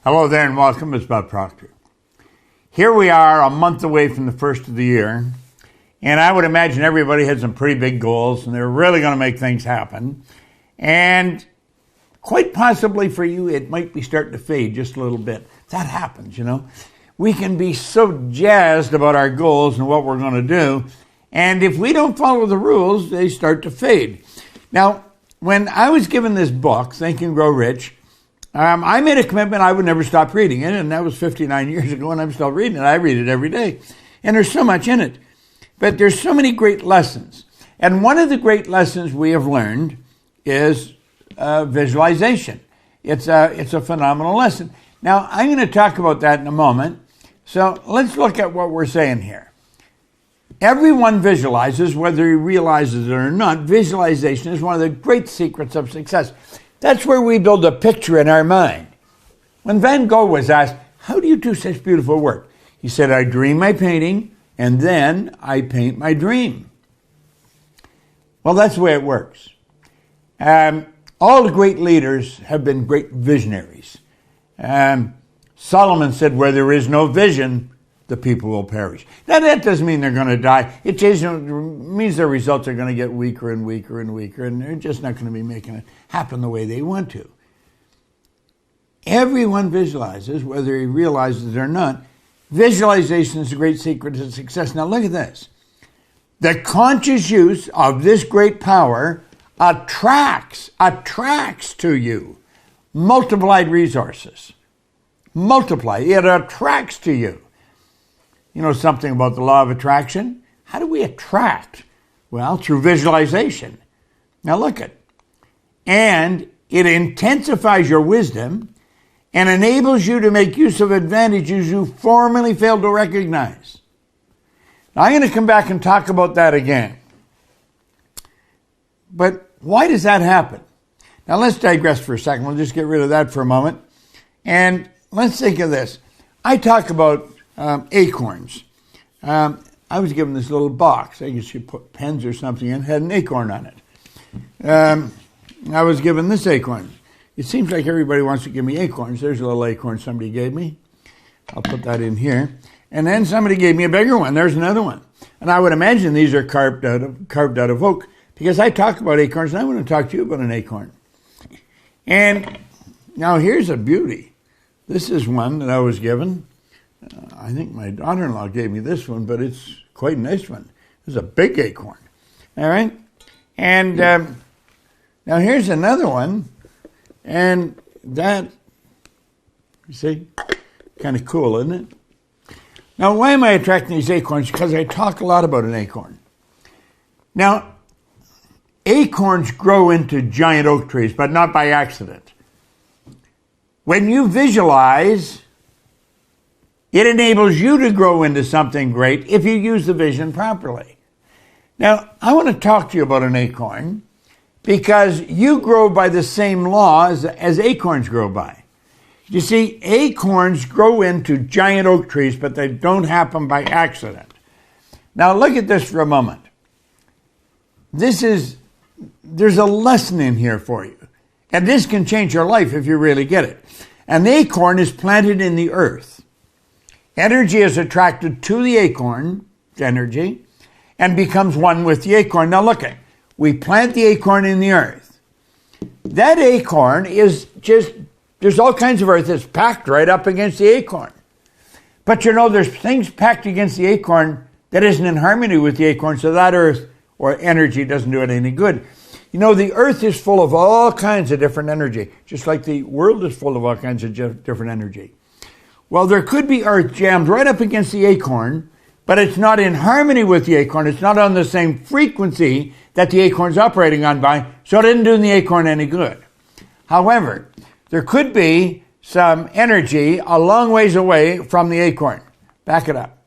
Hello there and welcome. It's Bob Proctor. Here we are a month away from the first of the year, and I would imagine everybody had some pretty big goals and they're really going to make things happen. And quite possibly for you, it might be starting to fade just a little bit. That happens, you know. We can be so jazzed about our goals and what we're going to do, and if we don't follow the rules, they start to fade. Now, when I was given this book, Think and Grow Rich, I made a commitment I would never stop reading it, and that was 59 years ago, and I'm still reading it. I read it every day, and there's so much in it. But there's so many great lessons. And one of the great lessons we have learned is visualization. It's a phenomenal lesson. Now, I'm going to talk about that in a moment. So let's look at what we're saying here. Everyone visualizes, whether he realizes it or not. Visualization is one of the great secrets of success. That's where we build a picture in our mind. When Van Gogh was asked, how do you do such beautiful work? He said, I dream my painting, and then I paint my dream. Well, that's the way it works. All the great leaders have been great visionaries. Solomon said, where there is no vision, the people will perish. Now, that doesn't mean they're going to die. It just means their results are going to get weaker and weaker and weaker, and they're just not going to be making it happen the way they want to. Everyone visualizes, whether he realizes it or not. Visualization is a great secret to success. Now, look at this. The conscious use of this great power attracts to you multiplied resources. Multiply. It attracts to you. You know something about the law of attraction? How do we attract? Well, through visualization. Now look at it. And it intensifies your wisdom and enables you to make use of advantages you formerly failed to recognize. Now I'm going to come back and talk about that again. But why does that happen? Now let's digress for a second. We'll just get rid of that for a moment. And let's think of this. I talk about acorns. I was given this little box. I guess you put pens or something in. It had an acorn on it. I was given this acorn. It seems like everybody wants to give me acorns. There's a little acorn somebody gave me. I'll put that in here. And then somebody gave me a bigger one. There's another one. And I would imagine these are carved out of oak, because I talk about acorns, and I want to talk to you about an acorn. And now here's a beauty. This is one that I was given. I think my daughter-in-law gave me this one, but it's quite a nice one. It's a big acorn. All right? And now here's another one. And that, you see, kind of cool, isn't it? Now, why am I attracting these acorns? Because I talk a lot about an acorn. Now, acorns grow into giant oak trees, but not by accident. When you visualize, it enables you to grow into something great if you use the vision properly. Now, I want to talk to you about an acorn because you grow by the same law as acorns grow by. You see, acorns grow into giant oak trees, but they don't happen by accident. Now, look at this for a moment. There's a lesson in here for you. And this can change your life if you really get it. An acorn is planted in the earth. Energy is attracted to the acorn, energy, and becomes one with the acorn. Now look at it. We plant the acorn in the earth. That acorn is there's all kinds of earth that's packed right up against the acorn. But you know, there's things packed against the acorn that isn't in harmony with the acorn, so that earth or energy doesn't do it any good. You know, the earth is full of all kinds of different energy, just like the world is full of all kinds of different energy. Well, there could be earth jammed right up against the acorn, but it's not in harmony with the acorn. It's not on the same frequency that the acorn's operating on by, so it didn't do the acorn any good. However, there could be some energy a long ways away from the acorn. Back it up.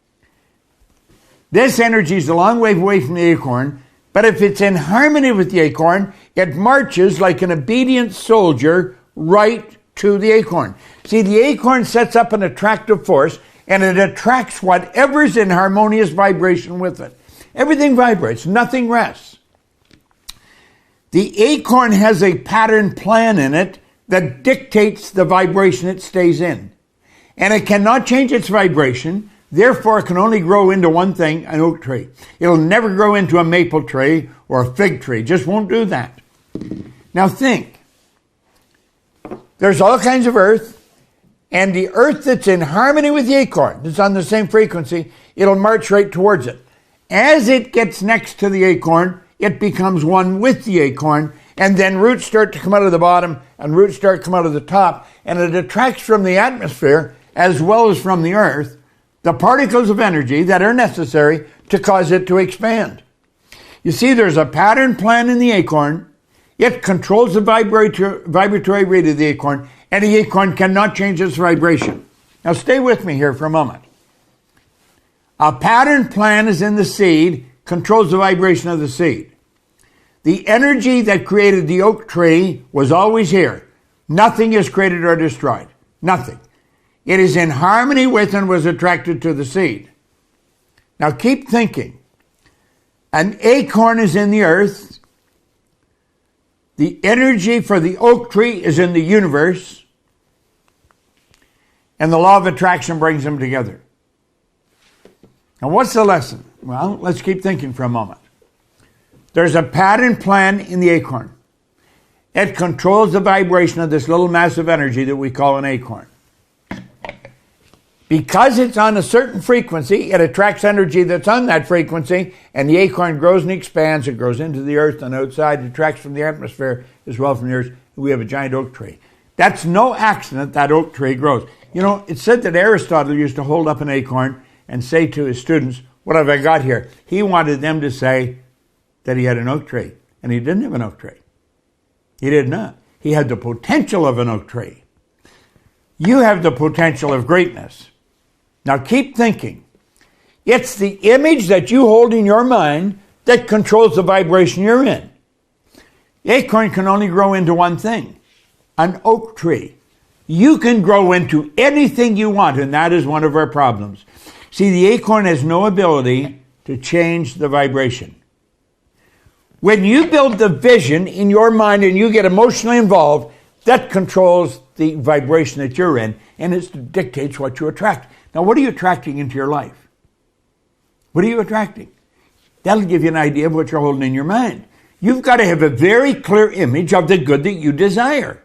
This energy is a long way away from the acorn, but if it's in harmony with the acorn, it marches like an obedient soldier right to the acorn. See, the acorn sets up an attractive force, and it attracts whatever's in harmonious vibration with it. Everything vibrates, nothing rests. The acorn has a pattern plan in it that dictates the vibration it stays in. And it cannot change its vibration, therefore it can only grow into one thing, an oak tree. It'll never grow into a maple tree or a fig tree, just won't do that. Now think, there's all kinds of earth, and the earth that's in harmony with the acorn, that's on the same frequency, it'll march right towards it. As it gets next to the acorn, it becomes one with the acorn, and then roots start to come out of the bottom, and roots start to come out of the top, and it attracts from the atmosphere, as well as from the earth, the particles of energy that are necessary to cause it to expand. You see, there's a pattern plan in the acorn. It controls the vibratory rate of the acorn, and the acorn cannot change its vibration. Now stay with me here for a moment. A pattern plan is in the seed, controls the vibration of the seed. The energy that created the oak tree was always here. Nothing is created or destroyed. Nothing. It is in harmony with and was attracted to the seed. Now keep thinking. An acorn is in the earth. The energy for the oak tree is in the universe. And the law of attraction brings them together. Now what's the lesson? Well, let's keep thinking for a moment. There's a pattern plan in the acorn. It controls the vibration of this little mass of energy that we call an acorn. Because it's on a certain frequency, it attracts energy that's on that frequency, and the acorn grows and expands. It grows into the earth and outside. It attracts from the atmosphere as well from the earth. We have a giant oak tree. That's no accident that oak tree grows. You know, it's said that Aristotle used to hold up an acorn and say to his students, "What have I got here?" He wanted them to say that he had an oak tree, and he didn't have an oak tree. He did not. He had the potential of an oak tree. You have the potential of greatness. Now keep thinking. It's the image that you hold in your mind that controls the vibration you're in. The acorn can only grow into one thing, an oak tree. You can grow into anything you want, and that is one of our problems. See, the acorn has no ability to change the vibration. When you build the vision in your mind and you get emotionally involved, that controls the vibration that you're in, and it dictates what you attract. Now, what are you attracting into your life? What are you attracting? That'll give you an idea of what you're holding in your mind. You've got to have a very clear image of the good that you desire.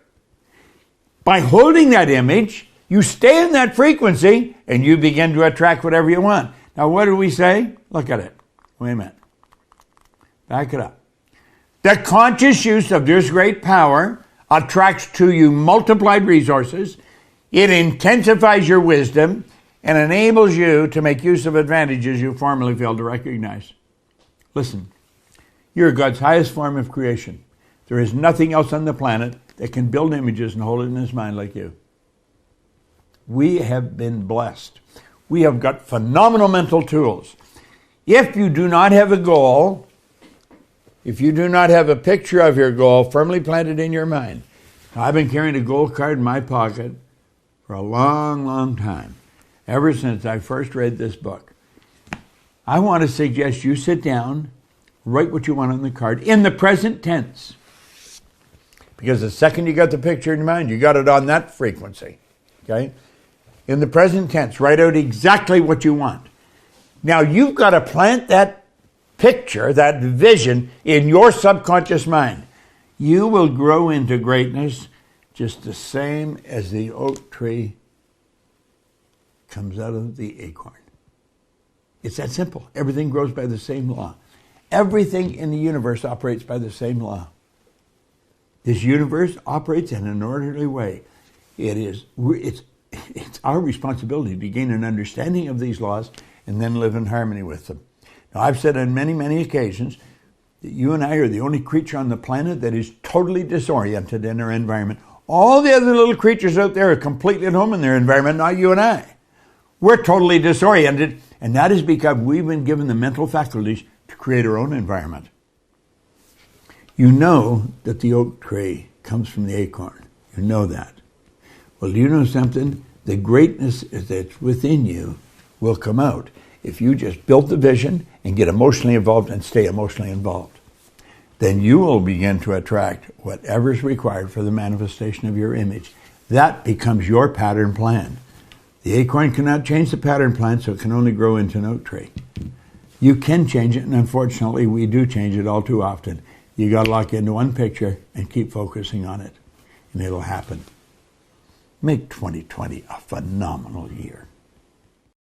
By holding that image, you stay in that frequency, and you begin to attract whatever you want. Now, what do we say? Look at it. Wait a minute. Back it up. The conscious use of this great power attracts to you multiplied resources. It intensifies your wisdom and enables you to make use of advantages you formerly failed to recognize. Listen, you're God's highest form of creation. There is nothing else on the planet that can build images and hold it in his mind like you. We have been blessed. We have got phenomenal mental tools. If you do not have a goal, if you do not have a picture of your goal firmly planted in your mind, I've been carrying a goal card in my pocket for a long, long time, ever since I first read this book. I want to suggest you sit down, write what you want on the card in the present tense. Because the second you got the picture in your mind, you got it on that frequency. Okay? In the present tense, write out exactly what you want. Now you've got to plant that picture, that vision in your subconscious mind. You will grow into greatness just the same as the oak tree comes out of the acorn. It's that simple. Everything grows by the same law. Everything in the universe operates by the same law. This universe operates in an orderly way. It's our responsibility to gain an understanding of these laws and then live in harmony with them. Now, I've said on many, many occasions that you and I are the only creature on the planet that is totally disoriented in our environment. All the other little creatures out there are completely at home in their environment, not you and I. We're totally disoriented, and that is because we've been given the mental faculties to create our own environment. You know that the oak tree comes from the acorn. You know that. Well, do you know something? The greatness that's within you will come out if you just build the vision and get emotionally involved and stay emotionally involved. then you will begin to attract whatever is required for the manifestation of your image. That becomes your pattern plan. The acorn cannot change the pattern plan, so it can only grow into an oak tree. You can change it, and unfortunately, we do change it all too often. You got to lock into one picture and keep focusing on it, and it'll happen. Make 2020 a phenomenal year.